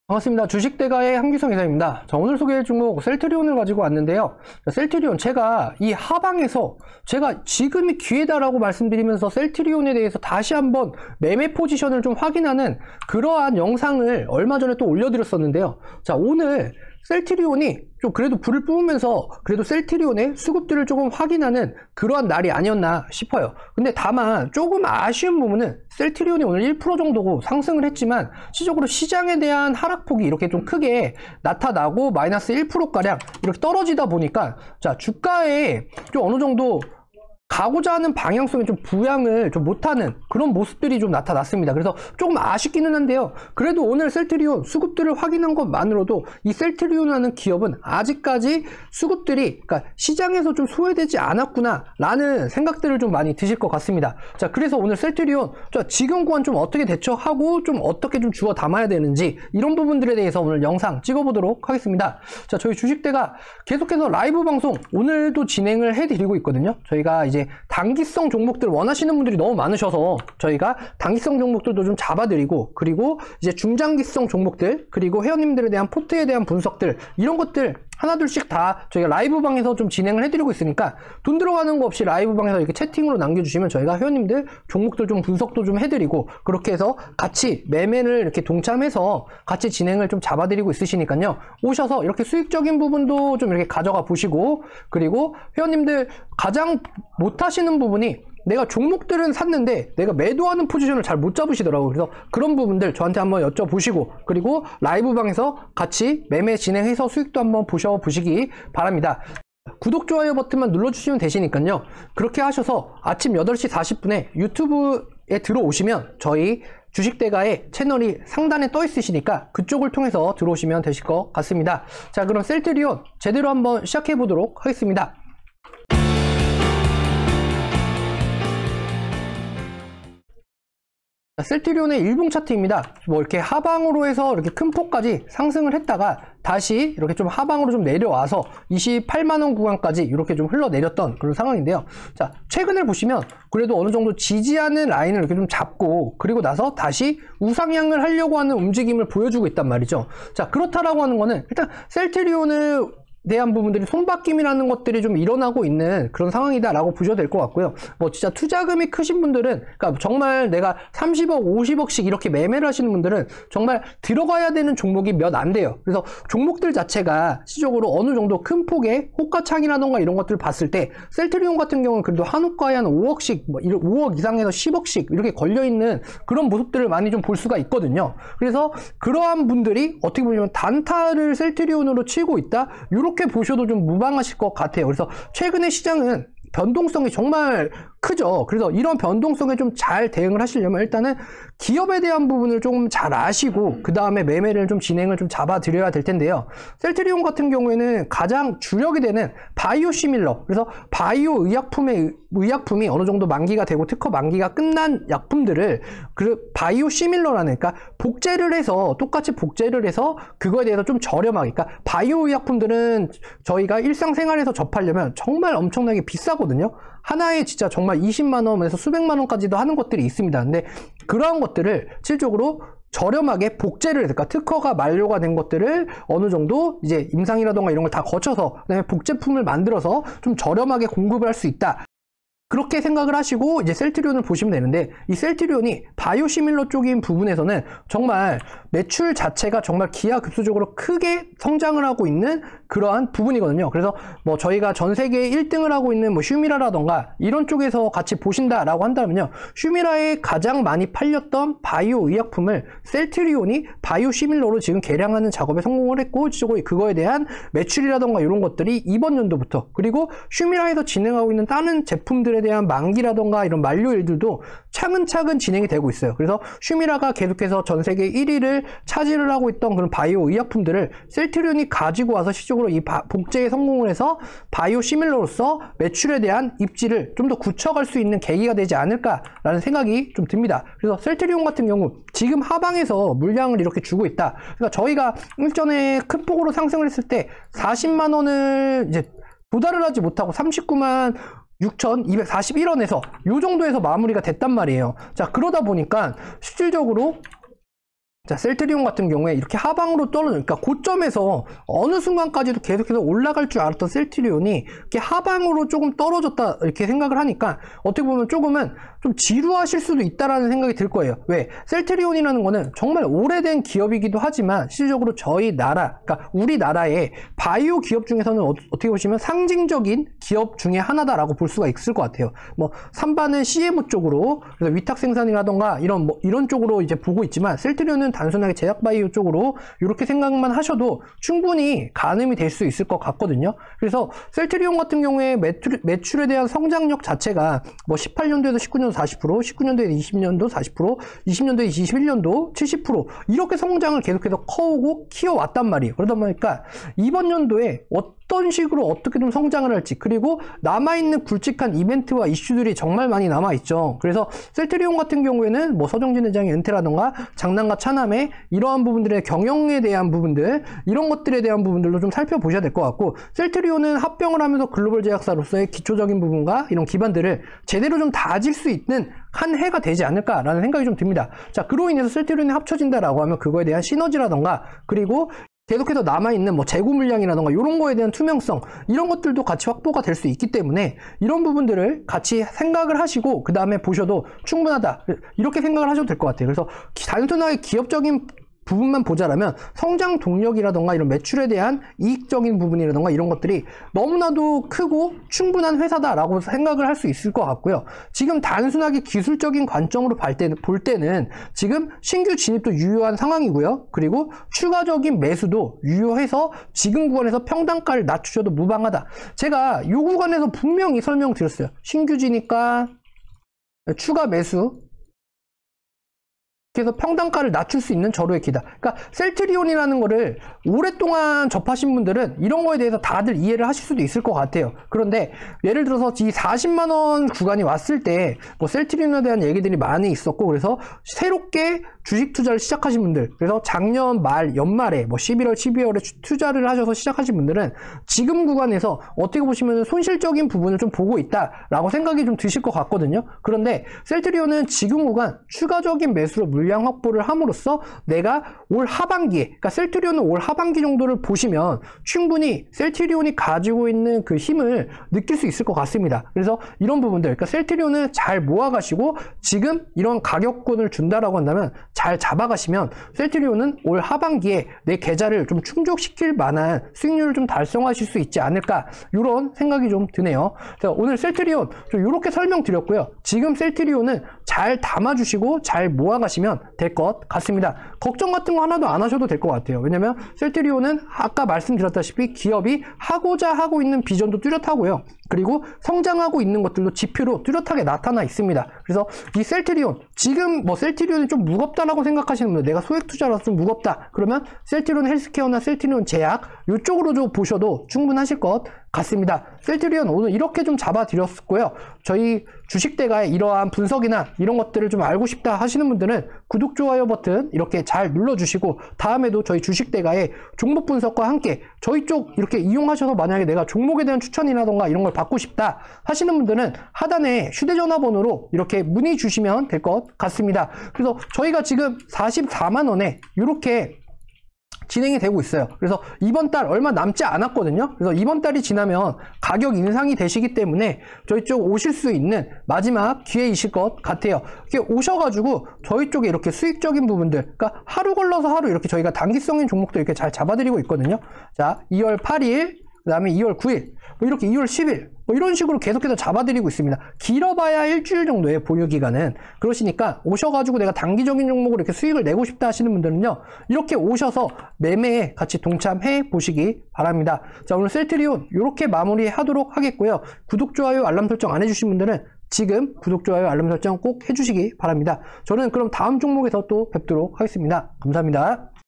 반갑습니다. 주식대가의 한기성 이사입니다. 자, 오늘 소개할 종목 셀트리온을 가지고 왔는데요. 자, 셀트리온 제가 이 하방에서 제가 지금이 기회다라고 말씀드리면서 셀트리온에 대해서 다시 한번 매매 포지션을 좀 확인하는 그러한 영상을 얼마 전에 또 올려드렸었는데요. 자, 오늘 셀트리온이 좀 그래도 불을 뿜으면서 그래도 셀트리온의 수급들을 조금 확인하는 그러한 날이 아니었나 싶어요. 근데 다만 조금 아쉬운 부분은 셀트리온이 오늘 1% 정도 상승을 했지만 실질적으로 시장에 대한 하락폭이 이렇게 좀 크게 나타나고 마이너스 1%가량 이렇게 떨어지다 보니까 자, 주가에 좀 어느 정도 가고자 하는 방향성에 좀 부양을 좀 못하는 그런 모습들이 좀 나타났습니다. 그래서 조금 아쉽기는 한데요. 그래도 오늘 셀트리온 수급들을 확인한 것만으로도 이 셀트리온이라는 기업은 아직까지 수급들이 그러니까 시장에서 좀 소외되지 않았구나 라는 생각들을 좀 많이 드실 것 같습니다. 자, 그래서 오늘 셀트리온 지금 구간 좀 어떻게 대처하고 좀 어떻게 좀 주워 담아야 되는지 이런 부분들에 대해서 오늘 영상 찍어보도록 하겠습니다. 자, 저희 주식대가 계속해서 라이브 방송 오늘도 진행을 해드리고 있거든요. 저희가 이제 단기성 종목들 원하시는 분들이 너무 많으셔서 저희가 단기성 종목들도 좀 잡아드리고 그리고 이제 중장기성 종목들 그리고 회원님들에 대한 포트에 대한 분석들 이런 것들 하나둘씩 다 저희가 라이브 방에서 좀 진행을 해드리고 있으니까 돈 들어가는 거 없이 라이브 방에서 이렇게 채팅으로 남겨주시면 저희가 회원님들 종목들 좀 분석도 좀 해드리고 그렇게 해서 같이 매매를 이렇게 동참해서 같이 진행을 좀 잡아드리고 있으시니까요. 오셔서 이렇게 수익적인 부분도 좀 이렇게 가져가 보시고 그리고 회원님들 가장 못하시는 부분이 내가 종목들은 샀는데 내가 매도하는 포지션을 잘 못 잡으시더라고요. 그래서 그런 부분들 저한테 한번 여쭤보시고 그리고 라이브 방에서 같이 매매 진행해서 수익도 한번 보셔보시기 바랍니다. 구독, 좋아요 버튼만 눌러주시면 되시니까요. 그렇게 하셔서 아침 8시 40분에 유튜브에 들어오시면 저희 주식대가의 채널이 상단에 떠 있으시니까 그쪽을 통해서 들어오시면 되실 것 같습니다. 자, 그럼 셀트리온 제대로 한번 시작해 보도록 하겠습니다. 셀트리온의 일봉 차트입니다. 뭐 이렇게 하방으로 해서 이렇게 큰 폭까지 상승을 했다가 다시 이렇게 좀 하방으로 좀 내려와서 28만원 구간까지 이렇게 좀 흘러내렸던 그런 상황인데요. 자, 최근에 보시면 그래도 어느 정도 지지하는 라인을 이렇게 좀 잡고 그리고 나서 다시 우상향을 하려고 하는 움직임을 보여주고 있단 말이죠. 자, 그렇다라고 하는 거는 일단 셀트리온을 대한 부분들이 손바뀜이라는 것들이 좀 일어나고 있는 그런 상황이다라고 보셔도 될 것 같고요. 뭐 진짜 투자금이 크신 분들은 그러니까 정말 내가 30억, 50억씩 이렇게 매매를 하시는 분들은 정말 들어가야 되는 종목이 몇 안 돼요. 그래서 종목들 자체가 시적으로 어느 정도 큰 폭의 호가창이라던가 이런 것들을 봤을 때 셀트리온 같은 경우는 그래도 한 호가에 한 5억씩 뭐 5억 이상에서 10억씩 이렇게 걸려있는 그런 모습들을 많이 좀 볼 수가 있거든요. 그래서 그러한 분들이 어떻게 보면 단타를 셀트리온으로 치고 있다 이렇게 보셔도 좀 무방하실 것 같아요. 그래서 최근의 시장은 변동성이 정말 크죠. 그래서 이런 변동성에 좀 잘 대응을 하시려면 일단은 기업에 대한 부분을 조금 잘 아시고 그 다음에 매매를 좀 진행을 좀 잡아드려야 될 텐데요. 셀트리온 같은 경우에는 가장 주력이 되는 바이오 시밀러, 그래서 바이오 의약품이 어느 정도 만기가 되고 특허 만기가 끝난 약품들을 그 바이오 시밀러라는 그러니까 복제를 해서 똑같이 복제를 해서 그거에 대해서 좀 저렴하게 그러니까 바이오 의약품들은 저희가 일상생활에서 접하려면 정말 엄청나게 비싸거든요. 하나에 진짜 정말 20만원에서 수백만원까지도 하는 것들이 있습니다. 근데 그러한 것들을 실질적으로 저렴하게 복제를 해서 그러니까 특허가 만료가 된 것들을 어느 정도 이제 임상이라던가 이런 걸 다 거쳐서 그다음에 복제품을 만들어서 좀 저렴하게 공급을 할 수 있다. 그렇게 생각을 하시고 이제 셀트리온을 보시면 되는데 이 셀트리온이 바이오시밀러 쪽인 부분에서는 정말 매출 자체가 정말 기하급수적으로 크게 성장을 하고 있는 그러한 부분이거든요. 그래서 뭐 저희가 전 세계에 1등을 하고 있는 뭐 슈미라라던가 이런 쪽에서 같이 보신다라고 한다면요. 슈미라에 가장 많이 팔렸던 바이오 의약품을 셀트리온이 바이오시밀러로 지금 개량하는 작업에 성공을 했고 실제로 그거에 대한 매출이라던가 이런 것들이 이번 연도부터 그리고 슈미라에서 진행하고 있는 다른 제품들에 대한 만기라던가 이런 만료일들도 차근차근 진행이 되고 있어요. 그래서 슈미라가 계속해서 전 세계 1위를 차지를 하고 있던 그런 바이오 의약품들을 셀트리온이 가지고 와서 실적으로 이 복제에 성공을 해서 바이오 시밀러로서 매출에 대한 입지를 좀 더 굳혀갈 수 있는 계기가 되지 않을까라는 생각이 좀 듭니다. 그래서 셀트리온 같은 경우 지금 하방에서 물량을 이렇게 주고 있다. 그러니까 저희가 일전에 큰 폭으로 상승을 했을 때 40만 원을 이제 도달을 하지 못하고 39만 6,241원에서 요 정도에서 마무리가 됐단 말이에요. 자, 그러다 보니까 실질적으로 자, 셀트리온 같은 경우에 이렇게 하방으로 떨어져, 그러니까 고점에서 어느 순간까지도 계속해서 올라갈 줄 알았던 셀트리온이 이렇게 하방으로 조금 떨어졌다 이렇게 생각을 하니까 어떻게 보면 조금은 좀 지루하실 수도 있다라는 생각이 들 거예요. 왜? 셀트리온이라는 거는 정말 오래된 기업이기도 하지만 실질적으로 저희 나라, 그러니까 우리나라의 바이오 기업 중에서는 어떻게 보시면 상징적인 기업 중에 하나다라고 볼 수가 있을 것 같아요. 뭐 삼바는 CMO 쪽으로, 그래서 위탁 생산이라던가 이런 쪽으로 이제 보고 있지만 셀트리온은 단순하게 제약 바이오 쪽으로 이렇게 생각만 하셔도 충분히 가늠이 될 수 있을 것 같거든요. 그래서 셀트리온 같은 경우에 매출에 대한 성장력 자체가 뭐 18년도에서 19년도 40%, 19년도에 20년도 40%, 20년도에 21년도 70% 이렇게 성장을 계속해서 커오고 키워왔단 말이에요. 그러다 보니까 이번 연도에 어떤 식으로 어떻게 좀 성장을 할지, 그리고 남아있는 굵직한 이벤트와 이슈들이 정말 많이 남아있죠. 그래서 셀트리온 같은 경우에는 뭐 서정진 회장의 은퇴라던가 장남과 차남의 이러한 부분들의 경영에 대한 부분들, 이런 것들에 대한 부분들도 좀 살펴보셔야 될 것 같고, 셀트리온은 합병을 하면서 글로벌 제약사로서의 기초적인 부분과 이런 기반들을 제대로 좀 다질 수 있는 한 해가 되지 않을까라는 생각이 좀 듭니다. 자, 그로 인해서 셀트리온이 합쳐진다라고 하면 그거에 대한 시너지라던가, 그리고 계속해서 남아있는 뭐 재고 물량이라던가 이런 거에 대한 투명성, 이런 것들도 같이 확보가 될 수 있기 때문에 이런 부분들을 같이 생각을 하시고 그 다음에 보셔도 충분하다 이렇게 생각을 하셔도 될 것 같아요. 그래서 단순하게 기업적인 부분만 보자라면 성장 동력이라던가 이런 매출에 대한 이익적인 부분이라던가 이런 것들이 너무나도 크고 충분한 회사다라고 생각을 할 수 있을 것 같고요. 지금 단순하게 기술적인 관점으로 볼 때는 지금 신규 진입도 유효한 상황이고요. 그리고 추가적인 매수도 유효해서 지금 구간에서 평단가를 낮추셔도 무방하다. 제가 이 구간에서 분명히 설명드렸어요. 신규 진입과 추가 매수, 그래서 평단가를 낮출 수 있는 절호의 기다. 그러니까 셀트리온이라는 거를 오랫동안 접하신 분들은 이런 거에 대해서 다들 이해를 하실 수도 있을 것 같아요. 그런데 예를 들어서 이 40만 원 구간이 왔을 때 뭐 셀트리온에 대한 얘기들이 많이 있었고, 그래서 새롭게 주식 투자를 시작하신 분들, 그래서 작년 말 연말에 뭐 11월 12월에 투자를 하셔서 시작하신 분들은 지금 구간에서 어떻게 보시면 손실적인 부분을 좀 보고 있다라고 생각이 좀 드실 것 같거든요. 그런데 셀트리온은 지금 구간 추가적인 매수로 물량 확보를 함으로써 내가 올 하반기에, 그러니까 셀트리온은 올 하반기 정도를 보시면 충분히 셀트리온이 가지고 있는 그 힘을 느낄 수 있을 것 같습니다. 그래서 이런 부분들, 그러니까 셀트리온을 잘 모아가시고 지금 이런 가격권을 준다라고 한다면 잘 잡아가시면 셀트리온은 올 하반기에 내 계좌를 좀 충족시킬 만한 수익률을 좀 달성하실 수 있지 않을까, 이런 생각이 좀 드네요. 자, 오늘 셀트리온 좀 이렇게 설명드렸고요. 지금 셀트리온은 잘 담아주시고 잘 모아가시면 될 것 같습니다. 걱정 같은 거 하나도 안 하셔도 될 것 같아요. 왜냐면 셀트리온은 아까 말씀드렸다시피 기업이 하고자 하고 있는 비전도 뚜렷하고요. 그리고 성장하고 있는 것들도 지표로 뚜렷하게 나타나 있습니다. 그래서 이 셀트리온, 지금 뭐 셀트리온이 좀 무겁다라고 생각하시는 분들, 내가 소액 투자라서 좀 무겁다 그러면 셀트리온 헬스케어나 셀트리온 제약 이쪽으로 좀 보셔도 충분하실 것 같습니다. 셀트리온 오늘 이렇게 좀 잡아드렸고요. 저희 주식대가의 이러한 분석이나 이런 것들을 좀 알고 싶다 하시는 분들은 구독, 좋아요 버튼 이렇게 잘 눌러주시고, 다음에도 저희 주식대가의 종목 분석과 함께 저희 쪽 이렇게 이용하셔서 만약에 내가 종목에 대한 추천이라던가 이런 걸 받고 싶다 하시는 분들은 하단에 휴대전화 번호로 이렇게 문의 주시면 될 것 같습니다. 그래서 저희가 지금 44만 원에 이렇게 진행이 되고 있어요. 그래서 이번 달 얼마 남지 않았거든요. 그래서 이번 달이 지나면 가격 인상이 되시기 때문에 저희 쪽 오실 수 있는 마지막 기회이실 것 같아요. 이렇게 오셔가지고 저희 쪽에 이렇게 수익적인 부분들, 그러니까 하루 걸러서 하루 이렇게 저희가 단기성인 종목도 이렇게 잘 잡아드리고 있거든요. 자, 2월 8일, 그 다음에 2월 9일, 뭐 이렇게 2월 10일, 뭐 이런 식으로 계속해서 잡아드리고 있습니다. 길어봐야 일주일 정도의 보유기간은. 그러시니까 오셔가지고 내가 단기적인 종목으로 이렇게 수익을 내고 싶다 하시는 분들은요, 이렇게 오셔서 매매에 같이 동참해 보시기 바랍니다. 자, 오늘 셀트리온 이렇게 마무리하도록 하겠고요. 구독, 좋아요, 알람 설정 안 해주신 분들은 지금 구독, 좋아요, 알람 설정 꼭 해주시기 바랍니다. 저는 그럼 다음 종목에서 또 뵙도록 하겠습니다. 감사합니다.